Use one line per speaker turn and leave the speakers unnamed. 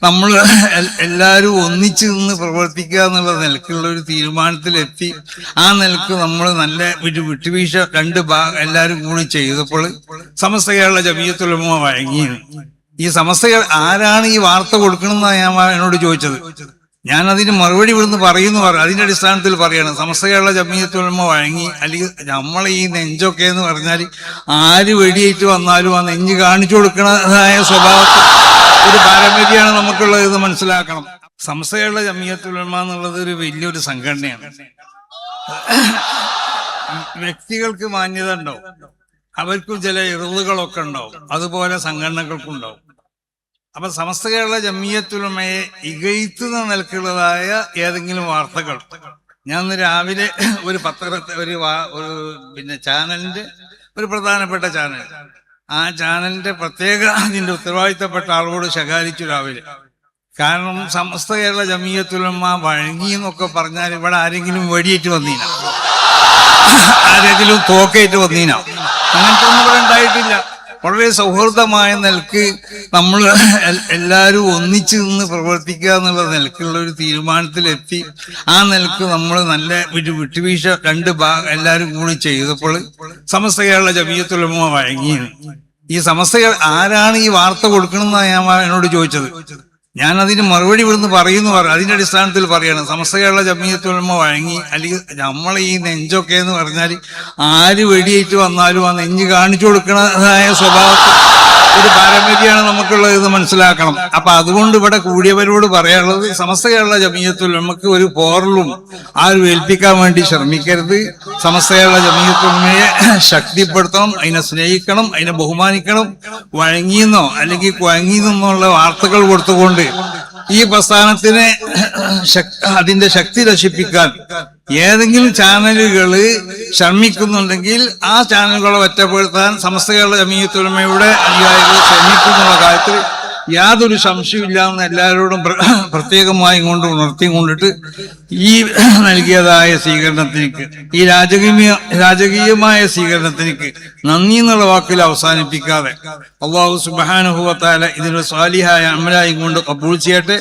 നമ്മൾ എല്ലാവരും ഒന്നിച്ചു നിന്ന് പ്രവർത്തിക്കുക എന്നുള്ള നിലക്കുള്ള ഒരു തീരുമാനത്തിലെത്തി ആ നിലക്ക് നമ്മൾ നല്ല ഒരു വിട്ടുവീഴ്ച എല്ലാവരും കൂടി ചെയ്തപ്പോൾ സമസ്ത കേരള ജമിയത്തുൽ ഉലമ വഴങ്ങിയാണ്. ഈ സമസ്ത ആരാണ് ഈ വാർത്ത കൊടുക്കണമെന്നാണ് ഞാൻ എന്നോട് ചോദിച്ചത്. ഞാൻ അതിന് മറുപടി ഇവിടുന്ന് അതിന്റെ അടിസ്ഥാനത്തിൽ പറയാണ് സമസ്ത കേരള ജമിയത്തുൽ ഉലമ വഴങ്ങി. അല്ലെങ്കിൽ നമ്മളെ ഈ നെഞ്ചൊക്കെ എന്ന് പറഞ്ഞാൽ ആര് വെടിയേറ്റ് വന്നാലും ആ നെഞ്ച് കാണിച്ചു കൊടുക്കുന്നതായ സ്വഭാവത്തിൽ ഒരു പാരമ്പര്യമാണ് നമുക്കുള്ളത് എന്ന് മനസ്സിലാക്കണം. സമസ്ത കേരള ജമിയത്തുൽ ഉലമ എന്നുള്ളത് ഒരു വലിയൊരു സംഘടനയാണ്. വ്യക്തികൾക്ക് മാന്യത ഉണ്ടാവും, അവർക്കും ചില ഇറുതുകളൊക്കെ ഉണ്ടാവും, അതുപോലെ സംഘടനകൾക്കും ഉണ്ടാവും. അപ്പൊ സമസ്ത കേരള ജമിയത്തുൽ ഉലമയെ ഇകഴ്ത്തുന്ന നിലക്കുള്ളതായ ഏതെങ്കിലും വാർത്തകൾ ഞാൻ ഇന്ന് രാവിലെ ഒരു ചാനലിന്റെ ഒരു പ്രധാനപ്പെട്ട ചാനൽ, ആ ചാനലിന്റെ പ്രത്യേക അതിന്റെ ഉത്തരവാദിത്തപ്പെട്ട ആളോട് ശകാരിച്ചു രാവിലെ. കാരണം സമസ്ത കേരള ജമിയത്തുൽ ഉലമ വഴങ്ങി എന്നൊക്കെ പറഞ്ഞാൽ ഇവിടെ ആരെങ്കിലും വെടിയേറ്റ് വന്നീന, ആരെങ്കിലും തോക്കേറ്റ് വന്നീന, അങ്ങനത്തെ ഒന്നും ഇവിടെ ഉണ്ടായിട്ടില്ല. വളരെ സൗഹൃദമായ നിലക്ക് നമ്മൾ എല്ലാവരും ഒന്നിച്ചു നിന്ന് പ്രവർത്തിക്കുക എന്നുള്ള നിലക്കുള്ള ഒരു തീരുമാനത്തിലെത്തി ആ നിലക്ക് നമ്മൾ നല്ല ഒരു വിട്ടുവീഴ്ച എല്ലാവരും കൂടി ചെയ്തപ്പോൾ സമസ്ത കേരള ജമിയത്തുൽ ഉലമ വഴങ്ങിയാണ്. ഈ സമസ്ത ആരാണ് ഈ വാർത്ത കൊടുക്കണമെന്നാണ് ഞാൻ എന്നോട് ചോദിച്ചത്. ഞാൻ അതിന് മറുപടി ഇവിടുന്ന് അതിന്റെ അടിസ്ഥാനത്തിൽ പറയാണ് സമസ്ത കേരള ജമിയത്തുൽ ഉലമ വഴങ്ങി. അല്ലെങ്കിൽ നമ്മളെ ഈ നെഞ്ചൊക്കെ എന്ന് പറഞ്ഞാൽ ആര് വെടിയേറ്റ് വന്നാലും ആ നെഞ്ച് കാണിച്ചു കൊടുക്കുന്നതായ സ്വഭാവത്തിൽ ഒരു പാരമ്പര്യമാണ് നമുക്കുള്ളത് എന്ന് മനസ്സിലാക്കണം. അപ്പൊ അതുകൊണ്ട് ഇവിടെ കൂടിയവരോട് പറയാനുള്ളത് സമസ്ത കേരള ജമിയത്തുൽ ഉലമക്ക് ഒരു പോറലും ആരും ഏൽപ്പിക്കാൻ വേണ്ടി ശ്രമിക്കരുത്. സമസ്ത കേരള ജമിയത്തുൽ ഉലമയെ ശക്തിപ്പെടുത്തണം, അതിനെ സ്നേഹിക്കണം, അതിനെ ബഹുമാനിക്കണം. വഴങ്ങിയെന്നോ അല്ലെങ്കിൽ കുഴങ്ങിയെന്നുള്ള വാർത്തകൾ കൊടുത്തുകൊണ്ട് ഈ പ്രസ്ഥാനത്തിന് അതിന്റെ ശക്തി നശിപ്പിക്കാൻ ഏതെങ്കിലും ചാനലുകള് ശ്രമിക്കുന്നുണ്ടെങ്കിൽ ആ ചാനലുകളെ ഒറ്റപ്പെടുത്താൻ സമസ്ത കേരള ജമിയത്തുൽ ഉലമയുടെ അനുയായികൾ ശ്രമിക്കുന്നുള്ള കാര്യത്തിൽ യാതൊരു സംശയമില്ല എന്ന് എല്ലാവരോടും പ്രത്യേകമായി ഉണർത്തിക്കൊണ്ടിട്ട് ഈ നൽകിയതായ സ്വീകരണത്തിലേക്ക്, ഈ രാജകീയമായ സ്വീകരണത്തിലേക്ക് നന്ദി എന്നുള്ള വാക്കിൽ അവസാനിപ്പിക്കാതെ അല്ലാഹു സുബ്ഹാനഹു വ തആല ഇതിനൊരു സ്വാലിഹായ അമലായി കൊണ്ട് കബൂൽ ചെയ്യട്ടെ.